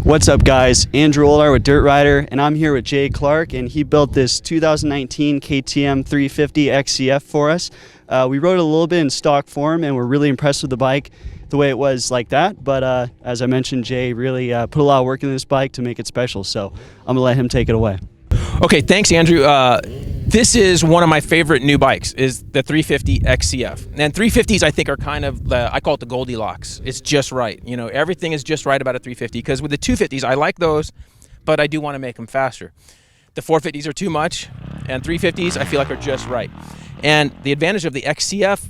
What's up, guys? Andrew Olar with Dirt Rider, and I'm here with Jay Clark, and he built this 2019 KTM 350 XCF for us. We rode it a little bit in stock form, and we're really impressed with the bike the way it was like that. But as I mentioned, Jay really put a lot of work into this bike to make it special, so I'm going to let him take it away. Okay, thanks, Andrew. This is one of my favorite new bikes, is the 350 XCF. And 350s, I think, are kind of, I call it the Goldilocks. It's just right. You know, everything is just right about a 350, because with the 250s, I like those, but I do want to make them faster. The 450s are too much, and 350s, I feel like, are just right. And the advantage of the XCF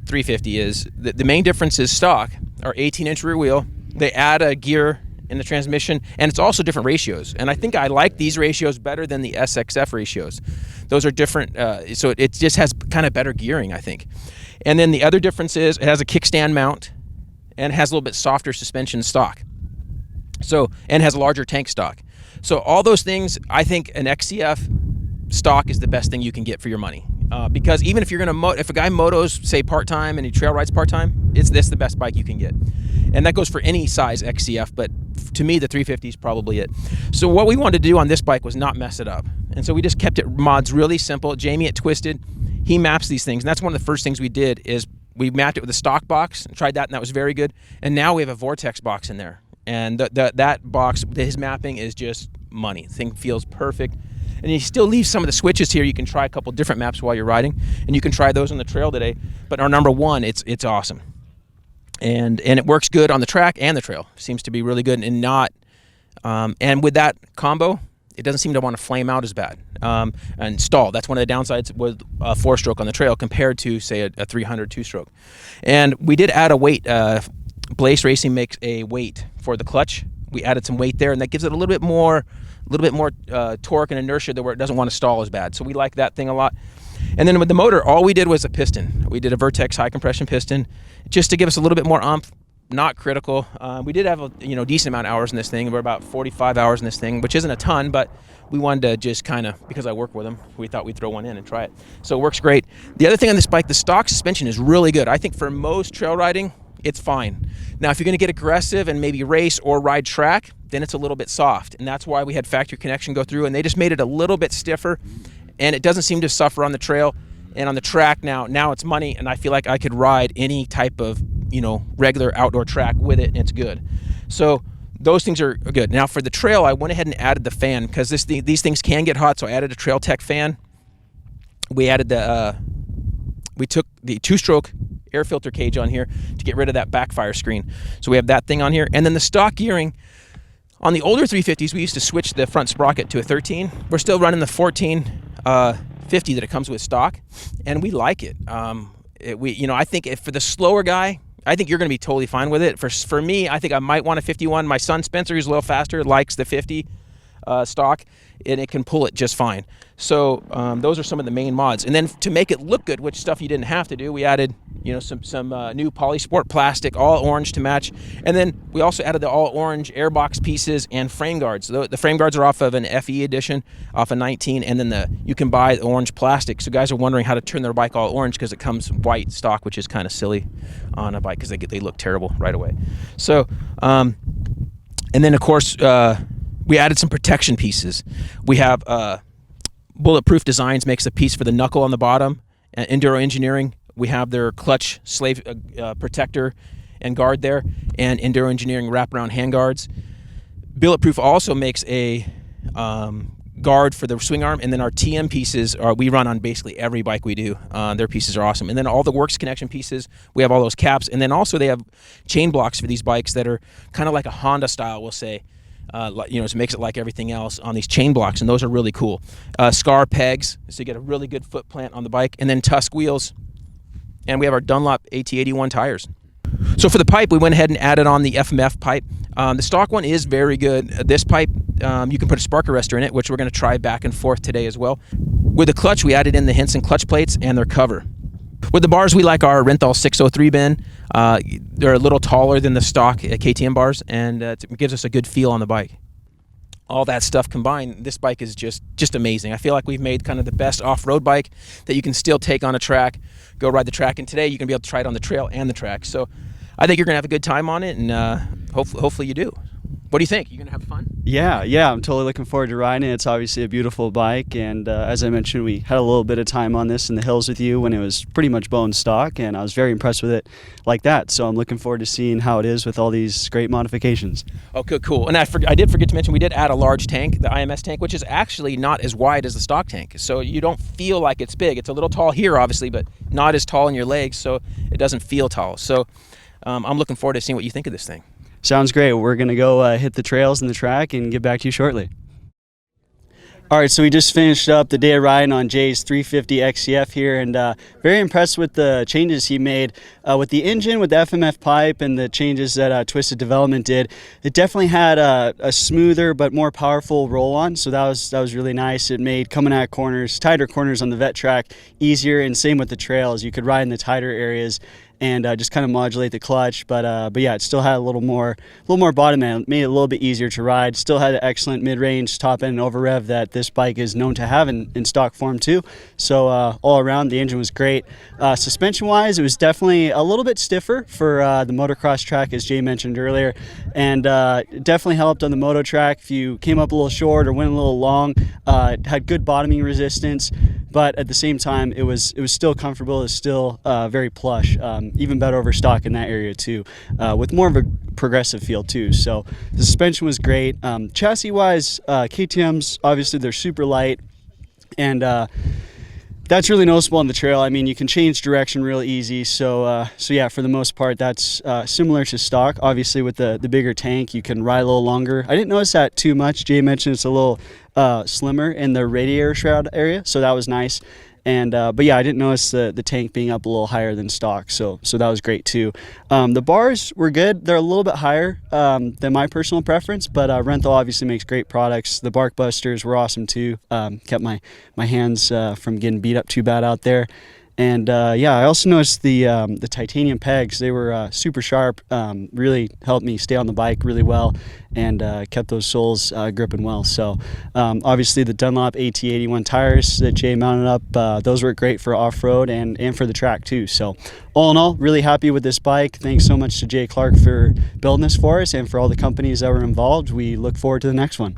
350 is the main difference is stock, or 18-inch rear wheel. They add a gear in the transmission, and it's also different ratios. And I think I like these ratios better than the SXF ratios. Those are different, so it just has kind of better gearing, I think. And then the other difference is it has a kickstand mount and has a little bit softer suspension stock. So, and has a larger tank stock. So all those things, I think an XCF stock is the best thing you can get for your money. Because even if you're gonna if a guy motos, say, part-time and he trail rides part-time, it's this the best bike you can get. And that goes for any size XCF, but to me, the 350 is probably it. So what we wanted to do on this bike was not mess it up. And so we just kept it mods really simple. Jamie at Twisted, he maps these things. And that's one of the first things we did is we mapped it with a stock box and tried that, and that was very good. And now we have a Vortex box in there. And that box, his mapping is just money. The thing feels perfect. And you still leave some of the switches here. You can try a couple different maps while you're riding, and you can try those on the trail today. But our number one, it's awesome. And it works good on the track and the trail. Seems to be really good and not. And with that combo, it doesn't seem to want to flame out as bad and stall. That's one of the downsides with a 4-stroke on the trail compared to, say, a 300 2-stroke. And we did add a weight. Blaze Racing makes a weight for the clutch. We added some weight there, and that gives it a little bit more torque and inertia where it doesn't want to stall as bad. So we like that thing a lot. And then with the motor, all we did was a piston. We did a Vertex high compression piston just to give us a little bit more oomph. Not critical. We did have a decent amount of hours in this thing. We're about 45 hours in this thing, which isn't a ton, but we wanted to just kind of, because I work with them, we thought we'd throw one in and try it. So it works great. The other thing on this bike, the stock suspension is really good. I think for most trail riding, it's fine. Now, if you're going to get aggressive and maybe race or ride track, then it's a little bit soft. And that's why we had factory connection go through, and they just made it a little bit stiffer. And it doesn't seem to suffer on the trail. And on the track now it's money, and I feel like I could ride any type of, regular outdoor track with it, and it's good. So those things are good. Now for the trail, I went ahead and added the fan, because these things can get hot, so I added a Trail Tech fan. We added we took the 2-stroke air filter cage on here to get rid of that backfire screen. So we have that thing on here. And then the stock gearing, on the older 350s, we used to switch the front sprocket to a 13. We're still running the 1450 that it comes with stock, and we like it. I think for the slower guy, I think you're going to be totally fine with it. For me, I think I might want a 51. My son Spencer, who's a little faster, likes the 50 stock, and it can pull it just fine. So those are some of the main mods. And then to make it look good, which stuff you didn't have to do, we added some new Polysport plastic, all orange to match. And then we also added the all orange airbox pieces and frame guards. The frame guards are off of an FE edition, off of 19, and then you can buy the orange plastic. So guys are wondering how to turn their bike all orange, because it comes white stock, which is kind of silly on a bike because they look terrible right away. So and then of course we added some protection pieces. We have Bulletproof Designs makes a piece for the knuckle on the bottom. Enduro Engineering, we have their clutch slave protector and guard there, and Enduro Engineering wraparound hand guards. Bulletproof also makes a guard for the swing arm, and then our TM pieces we run on basically every bike we do. Their pieces are awesome. And then all the Works connection pieces, we have all those caps, and then also they have chain blocks for these bikes that are kind of like a Honda style, we'll say. It makes it like everything else on these chain blocks, and those are really cool. Scar pegs, so you get a really good foot plant on the bike, and then Tusk wheels, and we have our Dunlop AT81 tires. So for the pipe, we went ahead and added on the FMF pipe. The stock one is very good. This pipe, you can put a spark arrestor in it, which we're going to try back and forth today as well. With the clutch, we added in the Henson clutch plates and their cover. With the bars, we like our Renthal 603 bin. They're a little taller than the stock KTM bars, and it gives us a good feel on the bike. All that stuff combined, this bike is just amazing. I feel like we've made kind of the best off-road bike that you can still take on a track, go ride the track, and today you can be able to try it on the trail and the track. So I think you're going to have a good time on it, and hopefully you do. What do you think? You gonna have fun? Yeah, I'm totally looking forward to riding it. It's obviously a beautiful bike, and as I mentioned, we had a little bit of time on this in the hills with you when it was pretty much bone stock, and I was very impressed with it like that. So I'm looking forward to seeing how it is with all these great modifications. Okay, cool. And I did forget to mention we did add a large tank, the IMS tank, which is actually not as wide as the stock tank. So you don't feel like it's big. It's a little tall here, obviously, but not as tall in your legs, so it doesn't feel tall. So I'm looking forward to seeing what you think of this thing. Sounds great. We're going to go hit the trails and the track and get back to you shortly. All right, so we just finished up the day of riding on Jay's 350 XCF here, and very impressed with the changes he made with the engine, with the FMF pipe, and the changes that Twisted Development did. It definitely had a smoother but more powerful roll-on, so that was really nice. It made coming at corners, tighter corners on the vet track easier, and same with the trails. You could ride in the tighter areas and just kind of modulate the clutch, but yeah, it still had a little more bottom end, made it a little bit easier to ride. Still had an excellent mid-range top end and over rev that this bike is known to have in stock form too. So all around, the engine was great. Suspension wise, it was definitely a little bit stiffer for the motocross track, as Jay mentioned earlier, and it definitely helped on the moto track. If you came up a little short or went a little long, it had good bottoming resistance, but at the same time, it was still comfortable. It was still very plush. Even better over stock in that area too, with more of a progressive feel too. So the suspension was great. Chassis wise, KTM's obviously they're super light, and that's really noticeable on the trail. I mean, you can change direction real easy. So yeah, for the most part, that's similar to stock. Obviously, with the bigger tank, you can ride a little longer. I didn't notice that too much. Jay mentioned it's a little slimmer in the radiator shroud area, so that was nice. And but yeah, I didn't notice the tank being up a little higher than stock, so that was great too. The bars were good. They're a little bit higher than my personal preference, but Renthal obviously makes great products. The bark busters were awesome too. Kept my hands from getting beat up too bad out there. And yeah, I also noticed the titanium pegs. They were super sharp, really helped me stay on the bike really well, and kept those soles gripping well. So obviously the Dunlop AT81 tires that Jay mounted up, those were great for off-road and for the track too. So all in all, really happy with this bike. Thanks so much to Jay Clark for building this for us and for all the companies that were involved. We look forward to the next one.